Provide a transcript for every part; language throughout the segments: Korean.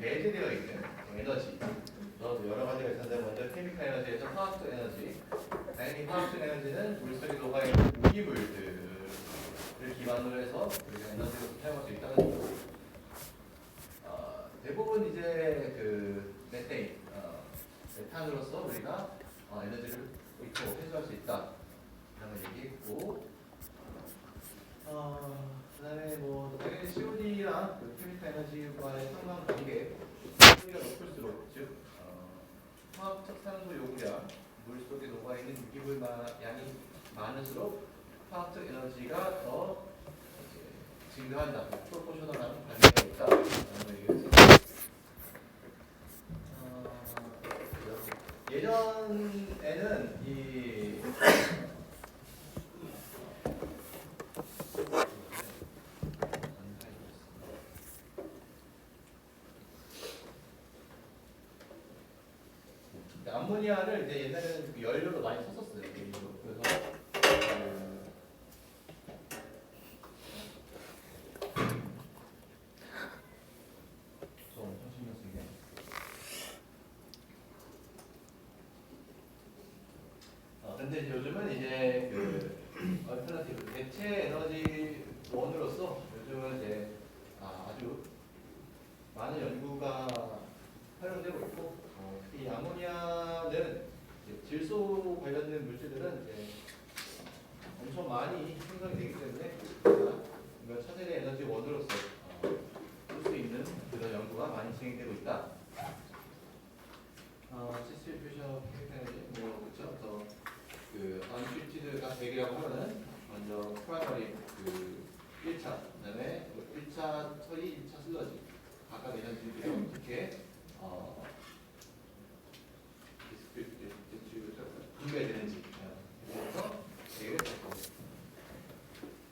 배제되어 있는 에너지 여러 가지가 있는데 먼저 케미컬 에너지에서 화학적 에너지. 당연히 화학적 에너지는 물속에 녹아있는 무기물들을 기반으로 해서 우리가 에너지로 사용할 수 있다는 거고. 대부분 이제 그 메테인, 메탄으로서 우리가 에너지를 회수할 수 있다. 라는 얘기했고, 그다음에 뭐 당연히 COD랑 그 케미컬 에너지와의 상관관계, COD가 높을수록 즉 화학적 산소 요구량, 물 속에 녹아 있는 유기물 양이 많을수록 화학적 에너지가 더 증가한다, 프로포셔널한 관계가 있다라는 얘기였어요. 예전에는 이 암모니아를 이제 옛날에는 연료로 많이 썼었어요. 그래서 근데 요즘은 이제 그 얼터너티브 대체 에너지 원으로서 요즘은 이제 아주 많은 연구가 활용되고 있고, 이 아모니아는 질소 관련된 물질들은 이제 엄청 많이 생성이 되기 때문에 이걸 차세대 에너지 원으로서 쓸 수 있는 그런 연구가 많이 진행되고 있다. 디스트리뷰션 케미컬 에너지 그렇죠. 그 언트리티드가 100이라고 하면은 먼저 프라이머리 그 1차, 그다음에 1차 처리, 2차 슬러지 각각 에너지들이 어떻게 분배되는지 그래서 얘기를 했고,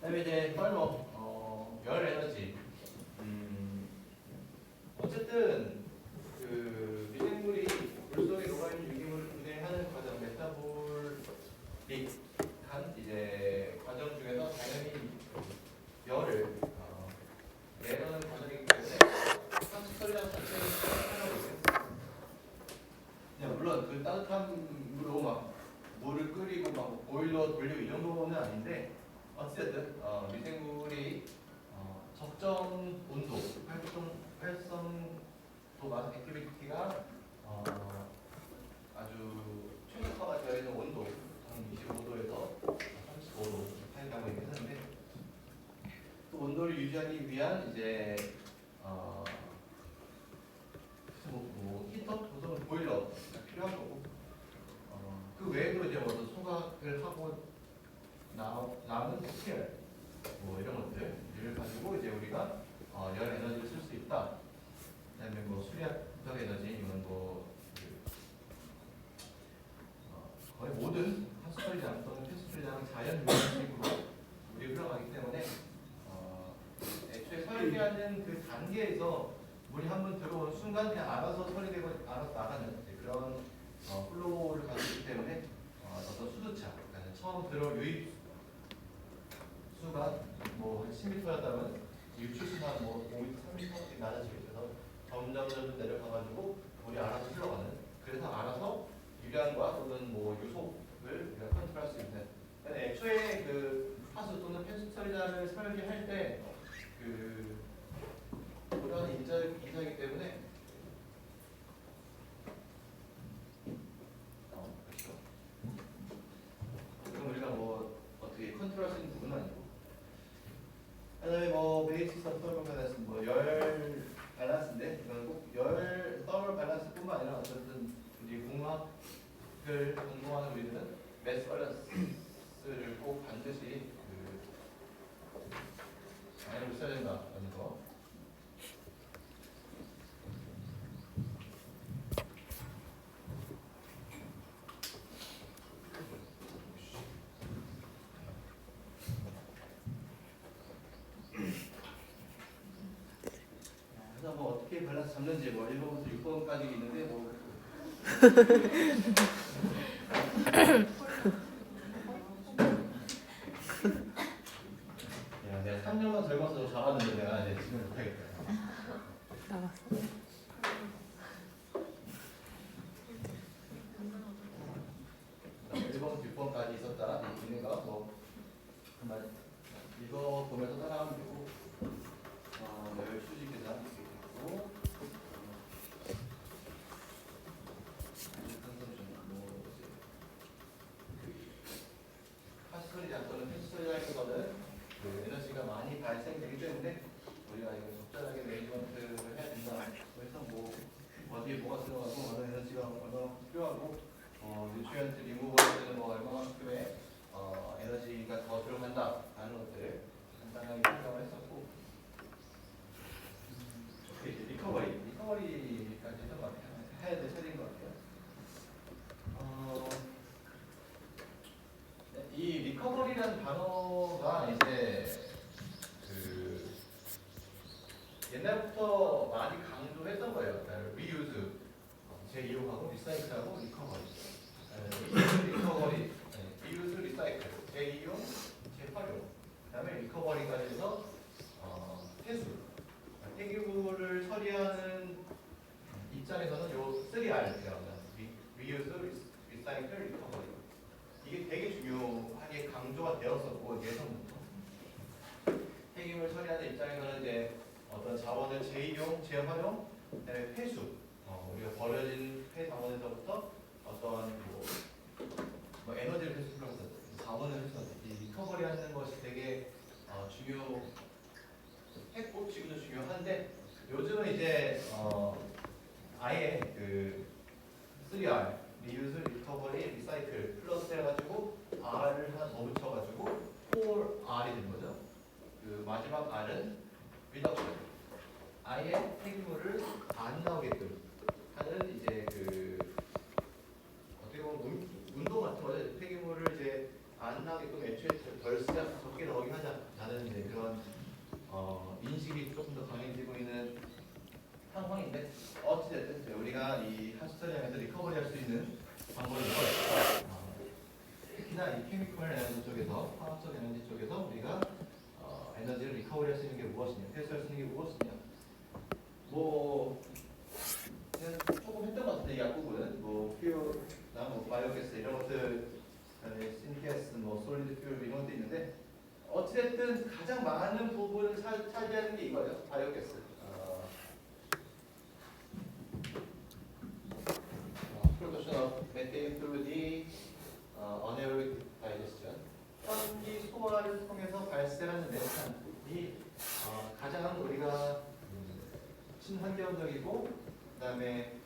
그다음에 이제 열 에너지. 어쨌든 그 미생물이 물속에 녹아있는 유기물을 분해하는 과정, 메타볼릭한 이제 과정 중에서 당연히 열을 내려는 과정이기 때문에 산소 처리량 자체는 따뜻하다고 있어요. 물론 그 따뜻한 물로 막 물을 끓이고 막 보일러 돌리고 이 정도는 아닌데, 어쨌든 미생물이 적정 온도, 활성도가 액티비티가 아주 최적화가 되어 있는 온도, 한 25도에서 35도 사이라고 얘기하는데, 그 온도를 유지하기 위한 이제 히터, 보통 보일러가 필요한 거고, 그 외에도 이제 어떤 소각을 하고 남은 스케일 뭐 이런 것들을 가지고 이제 우리가 열 에너지를 쓸 수 있다. 그다음에 뭐 수리학적 에너지 이건 뭐 거의 모든 하수처리장 또는 폐수처리장은 자연 유연식으로 물이 흘러가기 때문에 애초에 설계하는 그 단계에서 물이 한번 들어오는 순간 그냥 알아서 처리되고 알아서 나가는 그런 플로우를 가지고 있기 때문에 어떤 수두차, 그러니까 처음 들어올 유입 수가 뭐 10m였다면 유출수가 뭐 3m씩 낮아지고 있어서 점점 내려가가지고 물이 알아서 흘러가는, 그래서 알아서 유량과 또는 뭐 요속을 우리가 컨트롤할 수 있는. 애초에 그 하수 또는 폐수 처리장을 설계할 때 그 그런 인자이기 때문에 그렇죠. 그럼 우리가 뭐 어떻게 컨트롤할 수 있는 부분은 아니고. 그다음에 뭐 베이스 서버 밸런스, 뭐 열 밸런스인데 이건 꼭 열 서버 밸런스뿐만 아니라 어쨌든 우리 공학을 전공하는 우리들은 매스 밸런스를 꼭 반드시 알고 있어야 된다라는 거. 그래서 뭐 어떻게 밸런스 잡는지 뭐 1번부터 6번까지 있는데 뭐 야, 내가 3년만 젊어서 잡았는데 내가 이제 지금 못하겠다. 나갔어. 정말 이거 보면서 따라하면 되고, 열 수직 계산 이렇게 되고, 파스컬이 작동은 패스토리라기보다는 그 에너지가 많이 발생되기 때문에 우리가 이걸 적절하게 매니지먼트를 해야 된다. 그래서 뭐 어디에 뭐가 들어가고 어느 에너지가 얼마나 필요하고 뉴트리언트 리무버는 뭐 얼마만큼의 에너지가 더 들어간다라는 것들을 간단하게 설명을 했었고, 이제 리커버리까지 했던 것 같아요. 해야 될 차례인 것 같아요. 이 리커버리라는 단어가 이제 그 옛날부터 많이 강조했던 거예요. 리유즈, 재이용하고 리사이클하고 리커버리. 리커버리, 리유즈, 리사이클, 재이용, 재활용. 그다음에 리커버리까지 해서 회수. 폐기물을 처리하는 입장에서는 요 3R이라고 합니다. 리유즈, 리사이클, 리커버리. 이게 되게 중요하게 강조가 되었었고, 예전부터. 폐기물 처리하는 입장에서는 이제 어떤 자원을 재이용, 재활용, 그다음에 회수. 우리가 버려진 폐자원에서부터 어떤 뭐 에너지를 회수를 해서 자원을 회수하는 이 리커버리 하는 것이 되게 중요했고 지금도 중요한데, 요즘은 이제 아예 그 3R 리유즈, 리커버리, 리사이클 플러스 해가지고 R을 한 더 붙여가지고 4R이 된 거죠. 그 마지막 R은 리덕션. 아예 폐기물을 안 나오게끔 하는 이제 그 어떻게 보면 운동 같은 거죠. 폐기물을 이제 안 나오게끔 애초에 덜 쓰자, 적게 나오게 하자라는 이제 그런 인식이 조금 더 강해지고 있는 상황인데, 어찌됐든 우리가 이 하스터리하면서 리커버리 할 수 있는 방법이 있어요. 특히나 이 케미컬 에너지 쪽에서, 화학적 에너지 쪽에서 우리가 에너지를 리커버리 할 수 있는 게 무엇이냐, 회수할 수 있는 게 무엇이냐. 뭐 그냥 조금 했던 것 같은데, 이 앞부분은 뭐 퓨어나 뭐 바이오가스 이런 것들, 신가스, 뭐 솔리드 퓨어 이런 것도 있는데, 어찌됐든 가장 많은 부분을 차지하는 게 이거예요. 바이오가스. Production of methane through the anaerobic digestion. 현기 소화를 통해서 발생하는 메탄이 가장 우리가 친환경적이고, 그다음에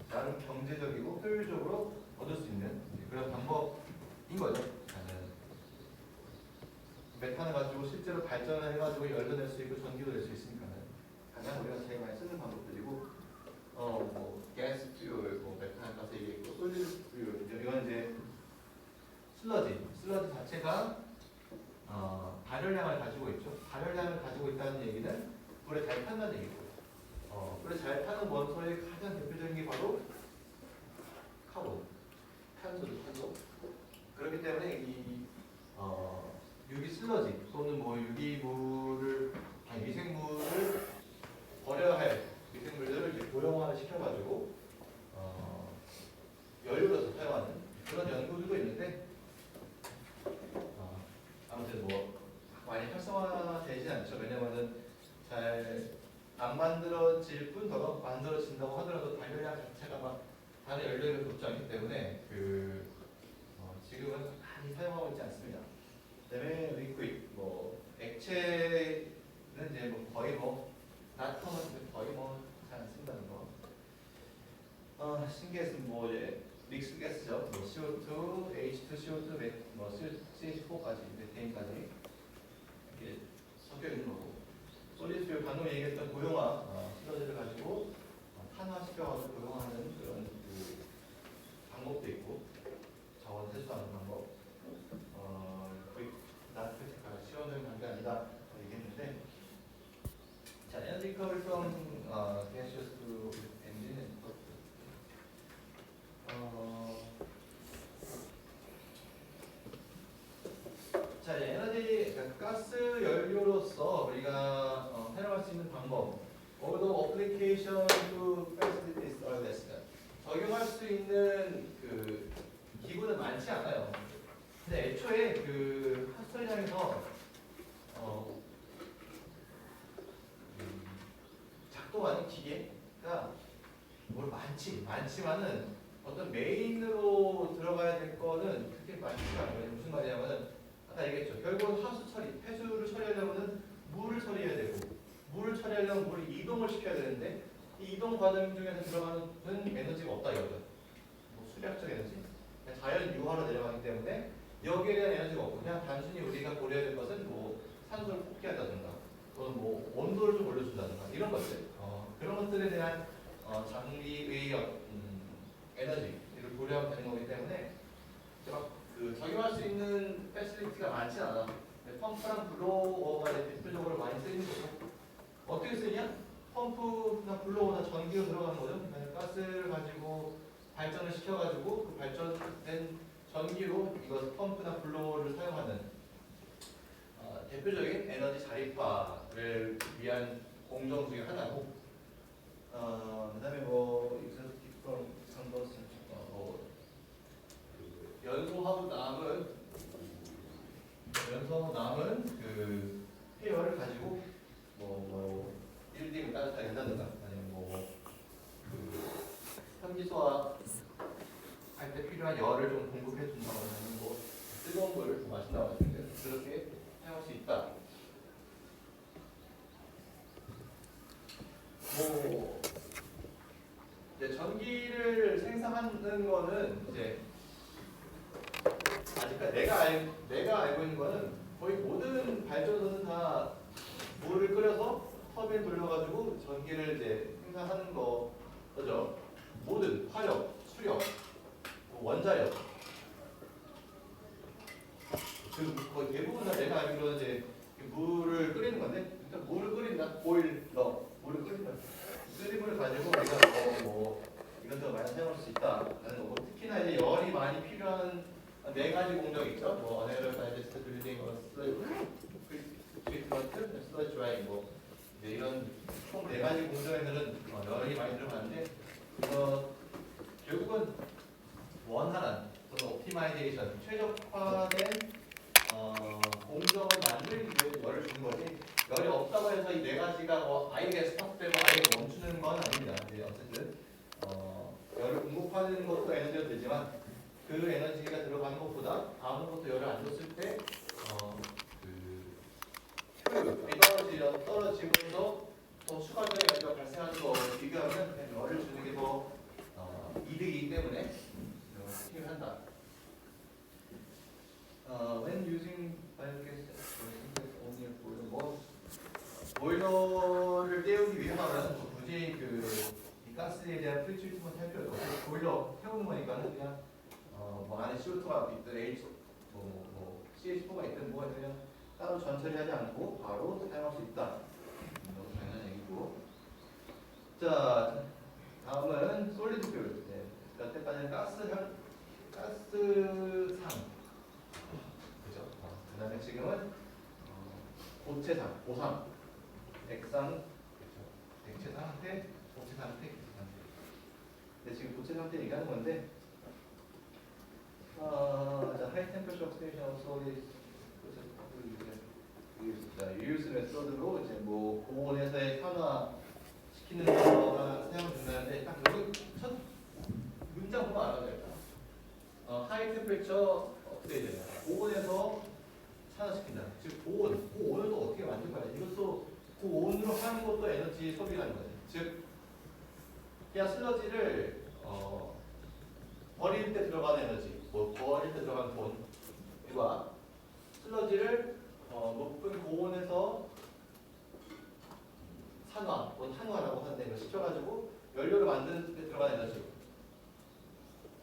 나름 경제적이고 효율적으로 얻을 수 있는 그런 방법인 거죠. 메탄을 가지고 실제로 발전을 해가지고 열도 낼 수 있고 전기도 낼 수 있으니까는 가장 우리가 제일 많이 쓰는 방법들이고, 뭐 가스 퓨얼, 뭐 메탄 가스 얘기했고, 솔리드 퓨얼, 이건 이제 슬러지 자체가 발열량을 가지고 있죠. 발열량을 가지고 있다는 얘기는 불에 잘 탄다는 얘기고, 불에 잘 타는 원소의 가장 대표적인 게 바로 카본, 탄소. 그렇기 때문에 이 유기 슬러지 또는 뭐 미생물을 버려야 할 미생물들을 이제 고용화를 시켜가지고 연료로서 사용하는 그런 연구들도 있는데, 아무튼 뭐 많이 활성화되지 않죠. 왜냐면은 잘 안 만들어질 뿐더러 만들어진다고 하더라도 발열량 자체가 막 다른 연료에 높지 않기 때문에 지금은 많이 사용하고 있지 않습니다. 그다음에 리퀴드, 뭐 액체는 이제 뭐 거의 뭐 나트륨은 거의 뭐 잘 안 쓴다는 거. 신기했으면 뭐 이제 믹스 가스죠. 뭐 CO2, H2, CO2, 뭐 CH4까지, 메테인까지 이렇게 섞여 있는 거고. 솔리드 방금 얘기했던 고용화 슬러지를 가지고 탄화시켜가지고 고용화하는 그런 그 방법도 있고, 자원 회수하는 방법. 나트륨 시원한 관계 아니다 얘기했는데, 자, 에너지 리커버리 from gaseous to engine. 자, 이제 에너지, 그러니까 가스 연료로서 우리가 사용할 수 있는 방법. Although application to facilities are less, 적용할 수 있는 그 기구는 많지 않아요. 근데 애초에 그 하수처리장에서 작동하는 기계가 뭘 많지만은 어떤 메인으로 들어가야 될 거는 그렇게 많지가 않아요. 무슨 말이냐면은 아까 얘기했죠. 결국은 하수 처리, 폐수를 처리하려면은 물을 처리해야 되고 물을 처리하려면 물을 이동을 시켜야 되는데 이 이동 과정 중에서 들어가는 에너지가 없다 이거죠. 뭐 수력적 에너지, 그냥 자연 유화로 내려가기 때문에 여기에 대한 에너지가 없고 그냥 단순히 우리가 고려해야 될 것은 뭐 산소를 뽑기한다든가 또는 뭐 온도를 좀 올려준다든가 이런 것들 그런 것들에 대한 장비의 에너지를 고려하면 되는 거기 때문에 그 적용할 수 있는 패시리티가 많지 않아. 펌프랑 블로어가 대표적으로 많이 쓰이는 거고 어떻게 쓰냐? 펌프나 블로어나 전기가 들어가는 거죠. 그러니까 가스를 가지고 발전을 시켜가지고 그 발전된 전기로 이것 펌프나 블로어를 사용하는 대표적인 에너지 자립화를 위한 공정 중에 하나고 그다음에 뭐 연소하고 남은 그 폐열을 가지고 뭐 빌딩을 따뜻하게 한다든가 아니면 뭐그 현기소화 할 때 필요한 열을 좀 공급해 준다거나 아니면 뭐 뜨거운 물을 좀 마신다거나 그렇게 사용할 수 있다. 뭐 이제 전기를 생산하는 거는 이제 아직까지 내가 알고 있는 거는 거의 모든 발전소는 다 물을 끓여서 터빈 돌려가지고 전기를 이제 생산하는 거죠. 모든 화력, 수력, 원자력 그 거의 대부분 다 내가 알기로는 이제 물을 끓이는 건데 일단 물을 끓인다 보일러 물을 끓인다 끓임을 가지고 우리가 뭐 이것저것 많이 사용할 수 있다라는 거고 특히나 이제 열이 많이 필요한 네 가지 공정 있죠. 뭐 어네럴 다이제스트 빌딩 트리트먼트 슬러지 드라이잉 뭐 이런 총 네 가지 공정에서는 열이 많이 들어가는데 결국은 원활한 또는 옵티마이제이션 최적화된 공정을 만들기 위해서 열을 주는 거지 열이 없다고 해서 이 네 가지가 아예 스탑되고 아예 멈추는 건 아닙니다. 어쨌든 열을 공급하는 것도 에너지가 되지만 그 에너지가 들어가는 것보다 아무것도 열을 안 줬을 때 효율이 떨어지면서 더 추가적인 에너지가 발생하는 거 비교하면 그냥 열을 주는 게 더 이득이기 때문에 힘을 한다. When using biogas only a boiler, 보일러를 때우기 위해서는 굳이 이 가스에 대한 프리트리트먼트 할 필요도 없고 보일러 태우는 거니까 그냥 뭐 안에 CO2가 있든 CH4가 있든 뭐가 그냥 따로 전처리하지 않고 바로 사용할 수 있다. 너무 당연한 얘기고. 자, 다음은 솔리드 퓨얼. 여태까지는 가스상. 그죠? 그다음에 지금은 고체상, 고상, 액상, 그렇죠? 액체 상태, 고체 상태, 기체 상태. 근데 지금 고체 상태 얘기하는 건데, high temperature oxidation of solids 유유스 메소드로 이제 뭐 고온에서의 산화 시키는 거가 사용된다는데 딱 여기 첫 문장 보면 알아야 될까? high temperature oxidation 고온에서 산화시킨다. 즉 고온을 또 어떻게 만들 거냐? 이것도 고온으로 하는 것도 에너지 소비라는 거죠. 즉 그냥 슬러지를 버릴 때 들어가는 에너지, 뭐 버릴 때 들어가는 돈과 슬러지를 높은 고온에서 산화, 탄화라고 하는데 이걸 시켜가지고 연료를 만드는 데 들어가는 에너지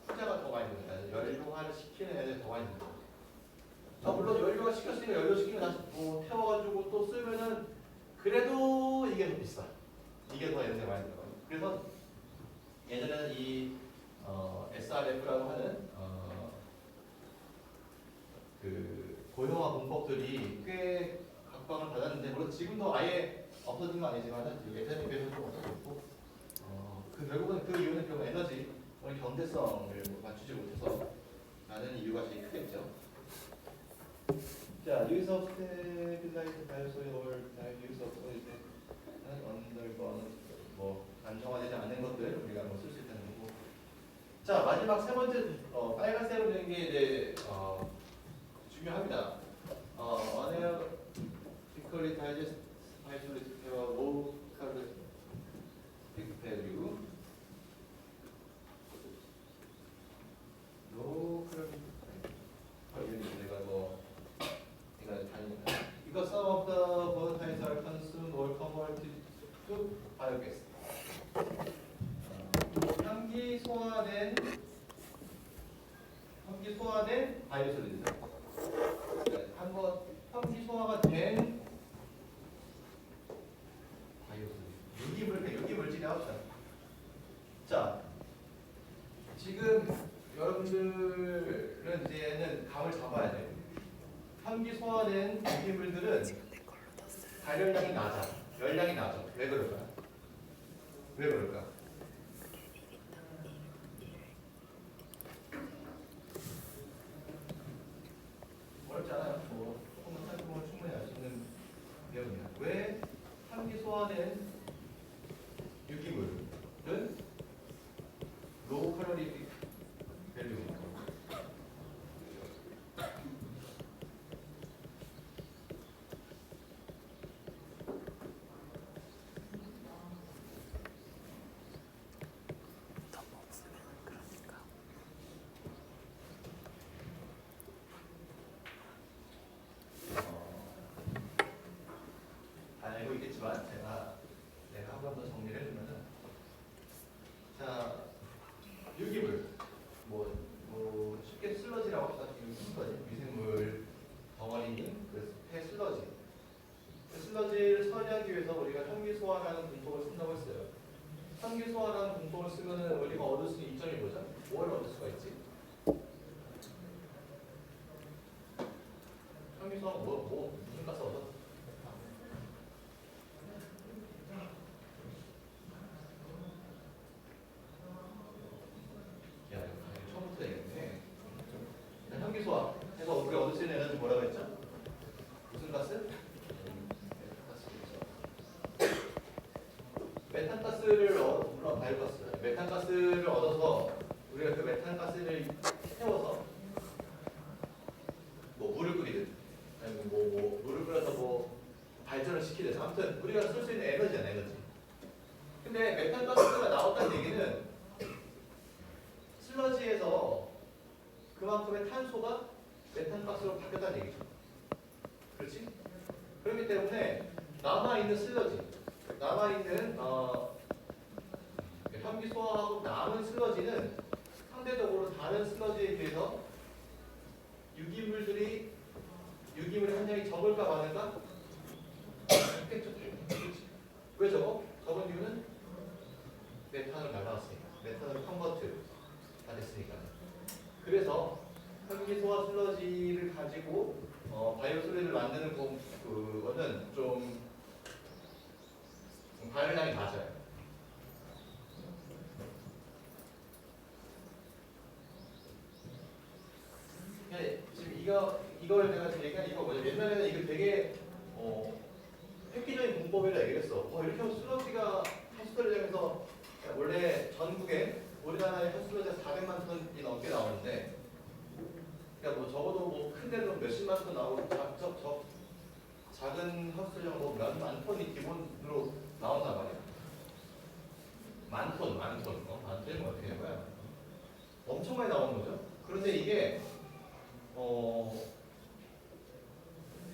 후자가 더 많이 듭니다. 연료화를 시키는 에너지 더 많이 듭니다. 물론 연료화 시켰으니까 연료 시키면 다시 태워가지고 또 쓰면은 그래도 이게 더 비싸. 이게 더 에너지가 많이 들어가요. 그래서 예전에는 이 SRF라고 하는 그 고효화 공법들이 꽤 각광을 받았는데 물론 지금도 아예 없어진 건 아니지만 예전에 비해서 좀 없어졌고 결국은 그 이유는 결국 에너지 경제성을 맞추지 못해서 라는 이유가 제일 크겠죠. 자, use of stabilized biosolids or use of solid undergone 뭐 안정화되지 않는 것들 우리가 뭐 쓸 수 있다는 거고. 자, 마지막 세 번째 빨간색으로 된 게 이제 중요합니다. analytically digest isolate low caloric value low caloric 내가 뭐 이거 다니까 이거 some of the volatiles are consumed or converted to biogas. 현기 소화된 바이오솔리드. 한번 현기 소화가 된 바이오솔리드. 유기물질이 나왔다. 자, 지금 여러분들은 이제는 감을 잡아야 돼요. 현기 소화된 유기물들은 발열량이 낮아. 열량이 낮아. 왜 그럴까? 왜 그럴까? 어렵지 않아요. 뭐 조금만 살펴보면 충분히 알 수 있는 내용입니다. 왜 현기 소화된 유기물은 로우 칼로리 밸류입니다. 알고 있겠지만 내가 한 번 더 정리를 해주면은, 자, 유기물 뭐 쉽게 슬러지라고 합시다. 슬러지 미생물 덩어리인 폐 슬러지. 그 슬러지를 처리하기 위해서 우리가 현기 소화라는 공법을 쓴다고 했어요. 현기 소화라는 공법을 쓰면은 우리가 얻을 수 있는 이점이 뭐죠? 뭘 얻을 수가 있지? 현기 소화 무슨 가스 얻어? 현기소화해서 우리가 얻을 수 있는 에너지 뭐라고 했죠? 무슨 가스? 메탄가스를 물론 바이오가스. 메탄가스를 얻어서 우리가 그 메탄가스를 태워서 뭐 물을 끓이든 아니면 뭐 물을 끓여서 뭐 발전을 시키든 아무튼 우리가 쓸 수 있는 에너지잖아, 에너지. 근데 메탄가스가 나왔다는 얘기는 슬러지에서 그만큼의 탄소가 메탄가스로 바뀌었다는 얘기죠. 그렇지? 그렇기 때문에 남아있는 슬러지, 남아있는 현기 소화하고 남은 슬러지는 상대적으로 다른 슬러지에 비해서 유기물의 함량이 적을까 많을까? 적겠죠. 왜 적어? 적은 이유는 메탄을 날라왔으니까. 메탄을 컨버트가 됐으니까. 그래서 현기 소화 슬러지를 가지고 바이오솔리드를 만드는 그거는 좀 발열량이 낮아요. 지금 이걸 내가 지금 얘기한 이거 뭐냐? 옛날에는 이거 되게 획기적인 공법이라 얘기했어. 이렇게 하면 슬러지가 하수들량에서 원래 전국에 우리나라의 하수슬러지가 400만 톤이 넘게 나오는데, 그러니까 뭐 적어도 뭐 큰 데는 몇십만 톤 나오고 작은 하수슬량 뭐 몇만 톤이 기본으로 나온단 말이야. 만 톤이 뭐 어떻게 된 거야? 엄청 많이 나오는 거죠. 그런데 이게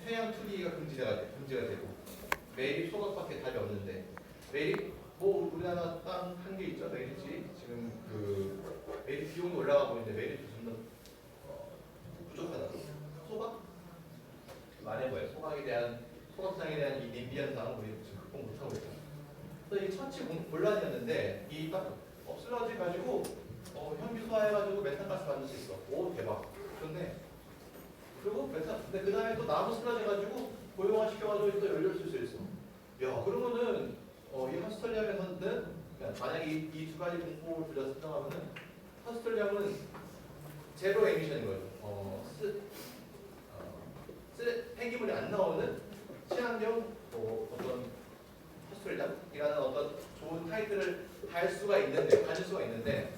해양 투기가 금지가 되고 매립 소각밖에 답이 없는데, 매립 뭐 우리나라 땅 한 개 있죠. 매립지 지금 그 매립 비용이 올라가고 있는데 매립이 좀 더 부족하다. 소각 말해봐요. 소각상에 대한 이 민비 현상 우리 지금 극복 못하고 있다. 그래서 이 처치 곤란이었는데 이 딱 슬러지 가지고 현기 소화해가지고 메탄가스 만들 수 있어. 오 대박. 좋네. 그리고 근데 그 다음에 또 나무 슬러지 가지고 고용화 시켜가지고 또 연료를 쓸 수 있어. 야, 그러면은 이 하스털량에서는 만약에 이 두 가지 공법을 들여 설정하면은 하스털량은 제로 에미션인 거죠. 폐기물이 안 나오는 친환경 어떤 헛소리장이라는 어떤 좋은 타이틀을 가질 수가 있는데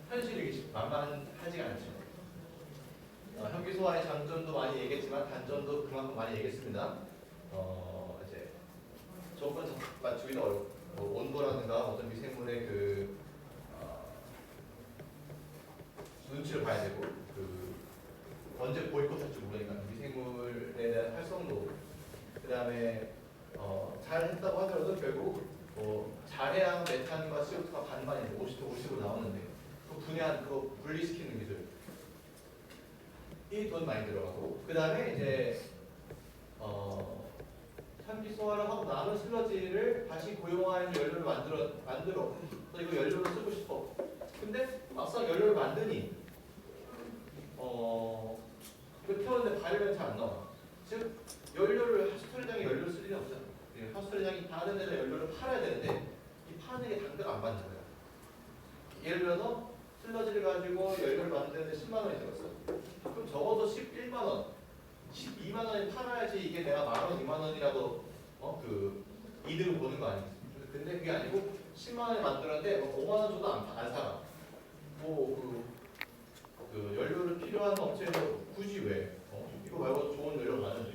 현실이 만만하지가 않죠. 현기 소화의 장점도 많이 얘기했지만 단점도 그만큼 많이 얘기했습니다. 이제 조건 맞추기도 어렵고 온도라든가 어떤 미생물의 눈치를 봐야 되고 언제 보이콧 할지 모르니까 미생물에 대한 활성도 그다음에 잘 했다고 하더라도 결국 잘해야 메탄과 CO2가 반반이 50로 나오는데 그 분해한 그거 분리시키는 기술 이 돈 많이 들어가고 그다음에 이제 현기 소화를 하고 남은 슬러지를 다시 고용하는 연료를 만들어 또 이거 연료로 쓰고 싶어. 근데 막상 연료를 만드니 이거 태우는데 바이오는 잘 안 나와. 즉 하수처리장에 연료를 쓸 일이 없잖아. 하수처리장이 다른 데다 연료를 팔아야 되는데 이 파는 게 단가가 안 받는 거야. 예를 들어서 슬러지를 가지고 연료를 만드는데 10만 원이 들었어. 그럼 적어도 11만 원, 12만 원이 팔아야지 이게 내가 만 원, 2만 원이라도 이득을 보는 거 아니겠습니까? 근데 그게 아니고 10만 원에 만들었는데 5만 원 줘도 안 사가. 연료를 필요한 업체에서 굳이 왜? 이거 말고 좋은 연료가 많은데.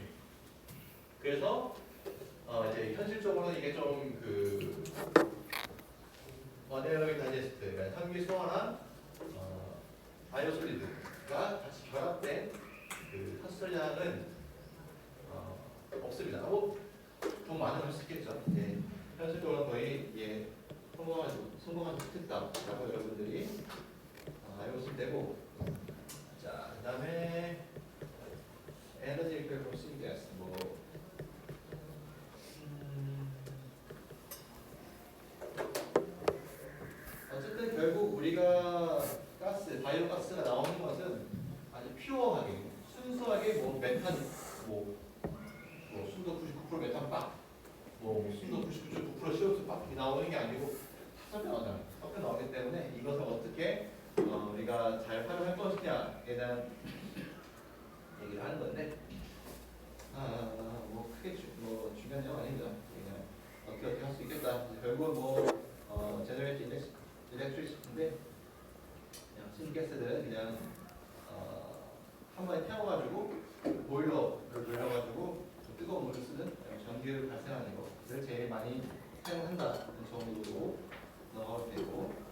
그래서 이제 현실적으로는 이게 좀 어네어로빅 다이제스트, 그러니까 현기 소화랑 바이오솔리드가 같이 결합된 핫설량은 없습니다. 돈 많으면 할 수 있겠죠. 현실적으로 거의 성공하지 못했다라고 여러분들이 알고 있으면 되고. 자, 그다음에 에너지 리필 신기했어. 어쨌든 결국 우리가 바이오 가스가 나오는 것은 아주 퓨어하게, 순수하게 메탄, 순도 99% 메탄 빡, 순도 99.9% CO2 빡이 나오는 게 아니고 섞여 나오잖아요. 섞여 나오기 때문에 이것을 어떻게 우리가 잘 활용할 것이냐에 대한 얘기를 하는 건데, 크게 중요한 점은 아닙니다. 그냥 어떻게 할 수 있겠다. 결국은 제너레이트 일렉트리시티인데 그냥 신가스들은 그냥 한 번에 태워가지고 보일러를 돌려가지고 뜨거운 물을 쓰는 전기를 발생하는 것을 제일 많이 사용한다는 정도로 넘어가도 되고,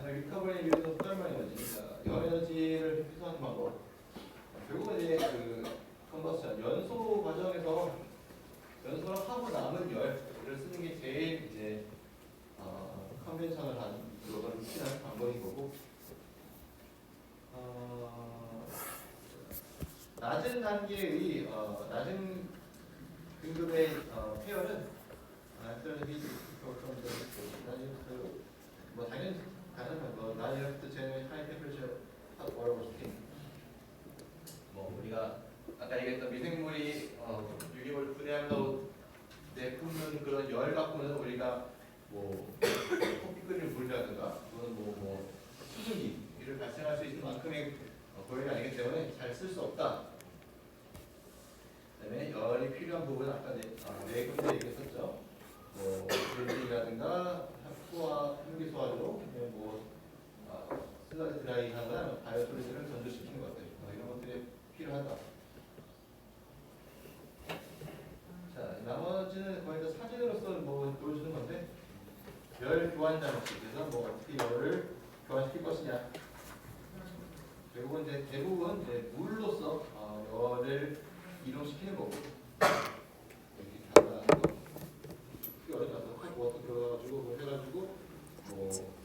리커버리 유리도 썰만 에너지, 여에너지를 회수하는 방법. 결국은 이제 컨버션 연소 과정에서 연소를 하고 남은 열을 쓰는 게 제일 이제 컨벤셔널한 루틴한 방법인 거고, 낮은 단계의 낮은 등급의 페어는 당연히 나이어트 제너레이트 하이 템퍼레처 워터 스팀. 우리가 아까 얘기했던 미생물이 유기물 분해하면서 내뿜는 그런 열 갖고는 우리가 커피 끓이는 물이라든가 또는 수증기를 발생할 수 있는 만큼의 고열이 아니기 때문에 잘 쓸 수 없다. 그다음에 열이 필요한 부분은 아까 네 군데 얘기했었죠. 브레이딩이라든가 현기 소화로 슬러지 드라이하거나 바이오솔리드를 전조시키는 것들 이런 것들이 필요하다. 자, 나머지는 거의 다 사진으로서 보여주는 건데, 열 교환 장치. 그래서 어떻게 열을 교환시킬 것이냐. 결국은 이제 대부분 물로서 열을 이동시키는 거고, 이렇게 간단한 거 어려워서 워터 들어가가지고 그걸 해가지고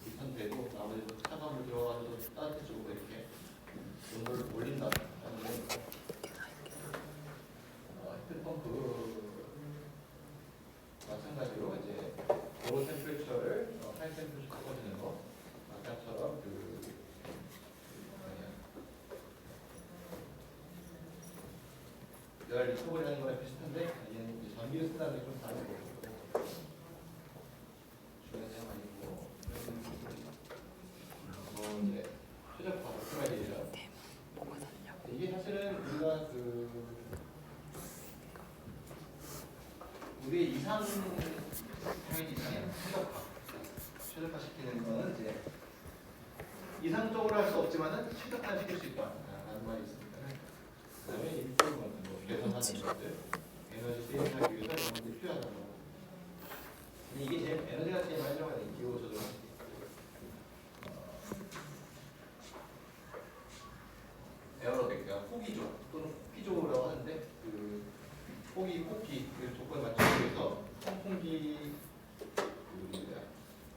비탄 되고 나머지 차가운 물 들어가가지고 따뜻해지고 이렇게 온도를 올린다. 히트펌프 마찬가지로 이제 로우 템퍼레처를 하이 템퍼레처 바꿔주는 거, 아까처럼 열 리커버리 하는 거랑 비슷한데 얘는 이제 전기를 쓴다는 게 좀 다른 거고. 중요한 점 아니고 이제 최적화 오토마이제이션. 이게 사실은 우리가 우리의 이상 당연히 이상이야. 최적화 시키는 거는 이제 이상적으로 할 수 없지만은 최적화 시킬 수 있다라는 말이 있습니다. 그다음에 일정 같은 거 개선하는 것들 에너지 세이브하기 위해서 이런 것들이 필요하다는 거. 근데 이게 제일 에너지가 제일 많이 들어가는 기호 조절. 에어로빅, 포기조 또는 포기조라고 하는데 그 포기 그 조건을 맞추기 위해서 선풍기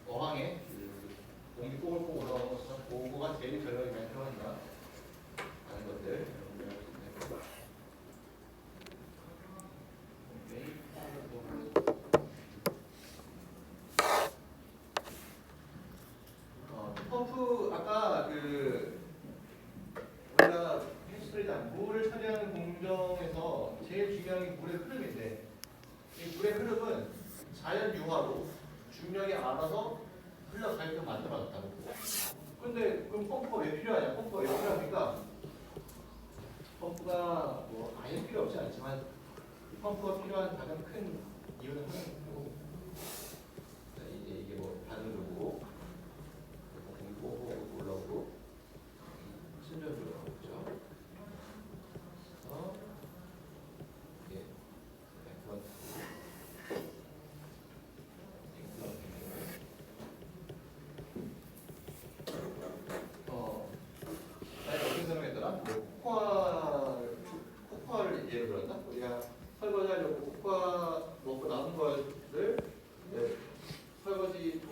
어항에 공기 꼬글꼬글 올라오는 것처럼 그거가 제일 전력이 많이 들어간다 하는 것들 여러분들 알수 있네요. 펌프 아까 우리가 펜스트리장 물을 처리하는 공정에서 제일 중요한 게 물의 흐름인데 이 물의 흐름은 자연 유화로 중력이 알아서 흘러가게끔 만들어놨다고. 근데 그럼 펌프가 왜 필요하냐? 펌프가 왜 필요합니까? 펌프가 뭐 아예 필요 없지 않지만 펌프가 필요한 가장 큰 이유는 이게 뭐 반응으로 공기 뽀뽀 올라오고 순전으로 올라오죠. 이게 어떻게 설명했더라? 코코아를 예를 들었나? 우리가 설거지하려고 코코아 먹고 남은 것을 설거지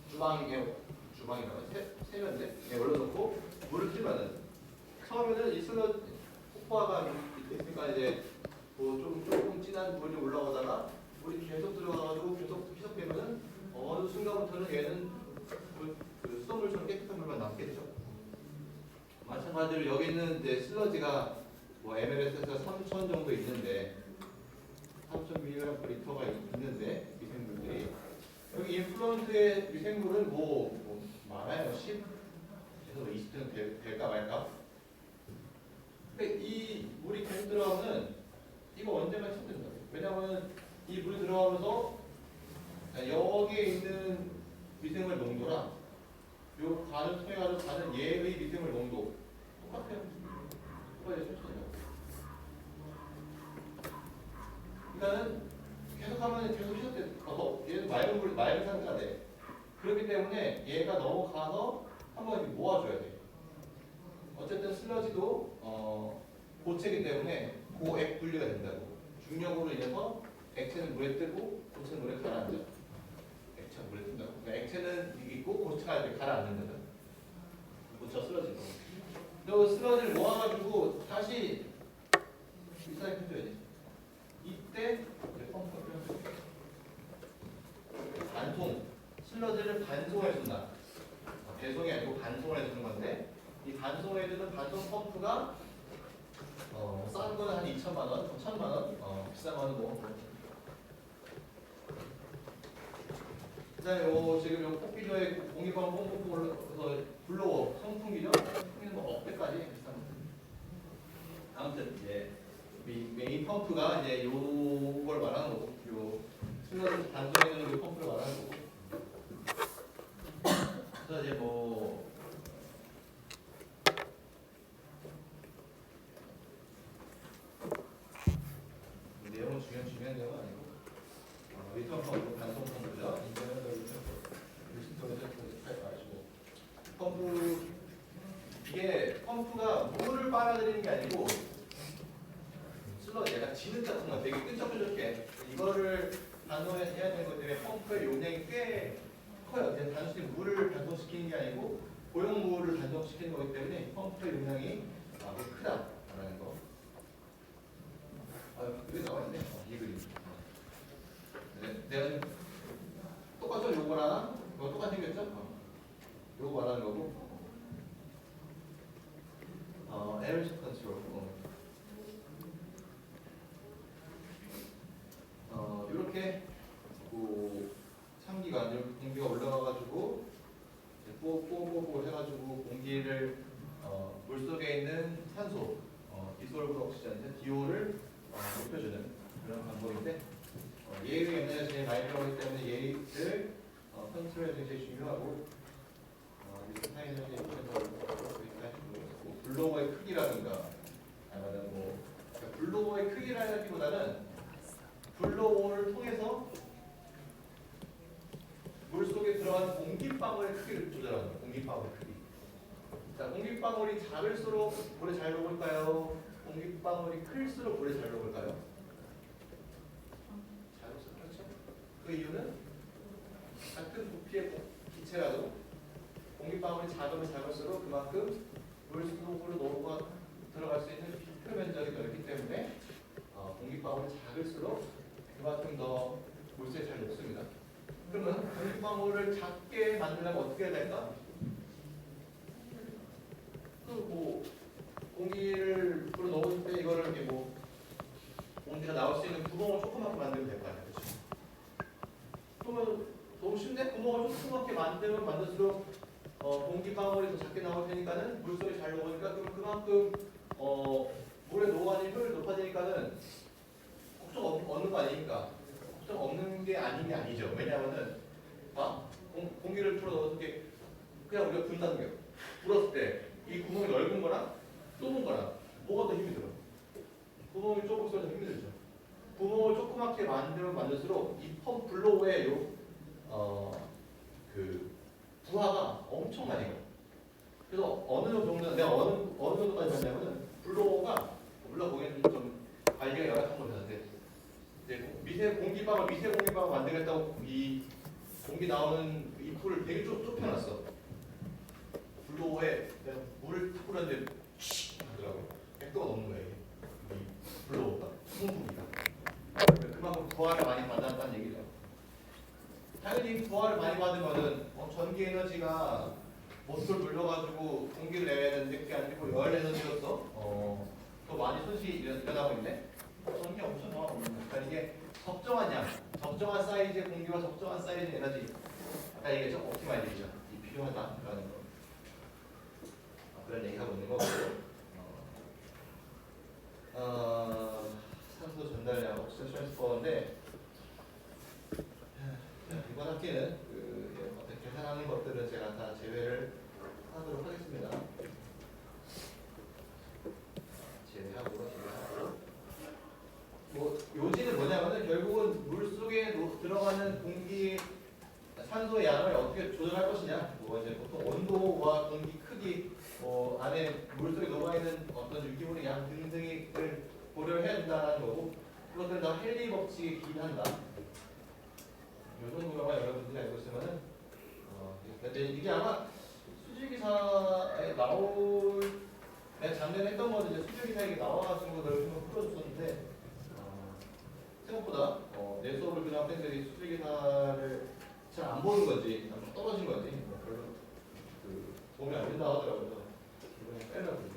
주방이라고 세면대 올려놓고 물을 틀면은 처음에는 이 코코아가 밑에 있으니까 이제 뭐 조금 진한 물이 올라오다가 물이 계속 들어가가지고 계속 희석되면은 어느 순간부터는 얘는 그 수돗물처럼 깨끗한 물만 남게 되죠. 마찬가지로 여기 있는 이제 슬러지가 뭐 mLS에서 3,000 정도 있는데 3,000mg/L가 있는데 미생물들이 여기 인플루언트의 미생물은 뭐 많아요. 10에서 20등 될까 말까. 근데 이 물이 계속 들어가면 이거 언젠가 침된다. 왜냐하면 이 물이 들어가면서 여기에 있는 미생물 농도랑 요 관을 통해 가지고 가는 얘의 미생물 농도 똑같아요. 똑같아요. 그러니까는 계속하면 계속 희석돼서 얘는 맑은 상태가 돼. 그렇기 때문에 얘가 넘어가서 한번 모아줘야 돼. 어쨌든 슬러지도 고체이기 때문에 고액 분리가 된다고. 중력으로 인해서 액체는 물에 뜨고 고체는 물에 가라앉아. 액체가 물에 뜬다고. 그러니까 액체는 있고 고체가 이렇게 가라앉는다. 고체가 슬러지고. 또 슬러지를 모아가지고 다시 리사이클 해줘야지. 이때 펌프가 필요합니다. 반송, 슬러지를 반송해준다. 배송이 아니고 반송을 해주는 건데 이 반송해주는 반송 펌프가 싼 거는 한 2천만 원, 1,000만 원, 비싼 거는 뭐. 그다음에 지금 요 포기조의 공기방 pom프 블로워 선풍기죠. 선풍기는 뭐 억대까지 비싼 거. 아무튼 이제 메인 펌프가 이제 요걸 말하는 거고, 요 슬러지 반송해주는 그 펌프를 말하는 거고. 그래서 이제 내용은 중요한 내용은 아니고 리턴 펌프, 반송 펌프죠. 펌프 이게 펌프가 물을 빨아들이는 게 아니고 슬러지 약간 진흙 같은 거 되게 끈적끈적해. 이거를 반송해야 되는 것 때문에 펌프의 용량이 꽤 커요. 그냥 단순히 물을 반송시키는 게 아니고 고용물을 반송시키는 거기 때문에 펌프의 용량이 꽤 크다라는 거. 여기 나와 있네. 이 그림. 내가 지금 똑같죠? 요거랑 이거 똑같이 생겼죠? 요거 말하는 거고. 에너지 컨트롤. 이렇게 참기가 공기가 올라가가지고 뽀뽀뽀뽀 해가지고 공기를 공기를 물 속에 있는 산소, 디솔브 옥시전, DO를 높여주는 그런 방법인데 얘를 옛날에 제일 많이 배웠기 때문에 얘를 컨트롤이 굉장히 중요하고 하이에너지 블로워의 크기라든가 아니면 그러니까 블로워의 크기라기보다는 블로워를 통해서 물 속에 들어간 공기방울의 크기를 조절하는 거예요. 공기방울의 크기. 자, 공기방울이 작을수록 물에 잘 녹을까요? 공기방울이 클수록 물에 잘 녹을까요? 작을수록 그렇죠. 그 이유는 같은 부피의 기체라도 공기방울이 작으면 작을수록 그만큼 물 속으로 녹아 들어갈 수 있는 표면적이 넓기 때문에 공기방울이 작을수록 그만큼 더 물속에 잘 녹습니다. 그러면 공기방울을 작게 만들려면 어떻게 해야 될까? 공기를 불어 넣을 때 이거를 이렇게 공기가 나올 수 있는 구멍을 조그맣게 만들면 될 거 아니에요, 그렇죠? 그러면 너무 쉽네. 구멍을 조그맣게 만들면 만들수록 공기방울이 더 작게 나올 테니까는 물속에 잘 녹으니까 그만큼 물에 녹아내는 효율이 높아지니까는 걱정 없는 거 아니니까. 걱정 없는 게 아닌 게 아니죠. 왜냐하면은 공기를 풀어 넣어서 이렇게 그냥 우리가 분다는 게 불었을 때 이 구멍이 넓은 거랑 좁은 거랑 뭐가 더 힘이 들어? 구멍이 좁을수록 더 힘이 들죠. 구멍을 조그맣게 만들면 만들수록 이 펌 블로우의 그 부하가 엄청 많이 가요. 그래서 어느 정도 내가 어느 정도까지 봤냐면은 블로우가 물론 거기는 좀 관리가 열악한 거였는데 미세 공기방울 만들겠다고 이 공기 나오는 이 풀을 되게 좁혀놨어. 블로우에 내가 물을 탁 뿌렸는데 쉿 하더라고요. 100도가 넘는 거예요. 이 블로우가 풍부기가 그만큼 부하를 많이 받았다는 얘기죠. 당연히 부하를 많이 받으면은 전기 에너지가 모터를 돌려가지고 공기를 내야 되는데 그게 아니고 열 에너지로서 더 많이 손실이 일어나고 있네. 전기 엄청 많아 보이는 거예요. 그러니까 이게 적정한 양, 적정한 사이즈의 공기와 적정한 사이즈의 에너지, 아까 얘기했죠? 옵티마이제이션 이 필요하다라는 거. 그런 얘기하고 있는 거고. 산소 전달량, 옥시전 트랜스퍼인데 이번 학기는 어떻게 계산하는 것들은 제가 다 제외를 하도록 하겠습니다. 제외하고 요지는 뭐냐면은 결국은 물 속에 들어가는 공기 산소의 양을 어떻게 조절할 것이냐. 이제 보통 온도와 공기 크기, 안에 물 속에 녹아 있는 어떤 유기물의 양 등등을 고려해야 된다는 거고, 그것들은 다 헨리 법칙에 기인한다. 이 정도가 여러분들이 알고 있으면은 근데 이게 아마 수질기사에 내가 작년에 했던 거는 이제 수질기사에 나와가지고 그걸 좀 풀어줬었는데 생각보다 내 수업을 그냥 학생들이 수질기사를 잘 안 보는 건지 떨어진 건지 별로 도움이 안 된다 하더라고요. 이번에 빼려고요.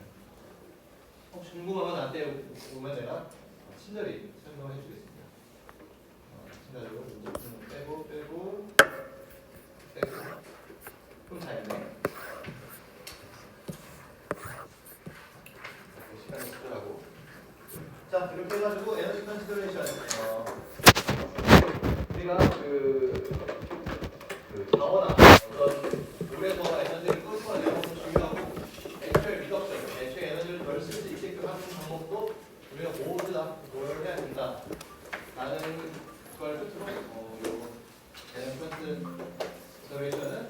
혹시 궁금하면 나한테 오면 내가 친절히 설명해 주겠습니다. 친절하고 빼고 그럼 다 했네. 시간이 적절하고. 자, 이렇게 해가지고 에너지 컨시더레이션 우리가 자원화 어떤 물에서 에너지를 끌어내는 것도 중요하고 애초에 리덕션, 애초에 에너지를 덜 쓸 수 있게끔 하는 방법도 우리가 모두 다 고려를 해야 된다 라는 걸 끝으로 에너지 컨시더레이션은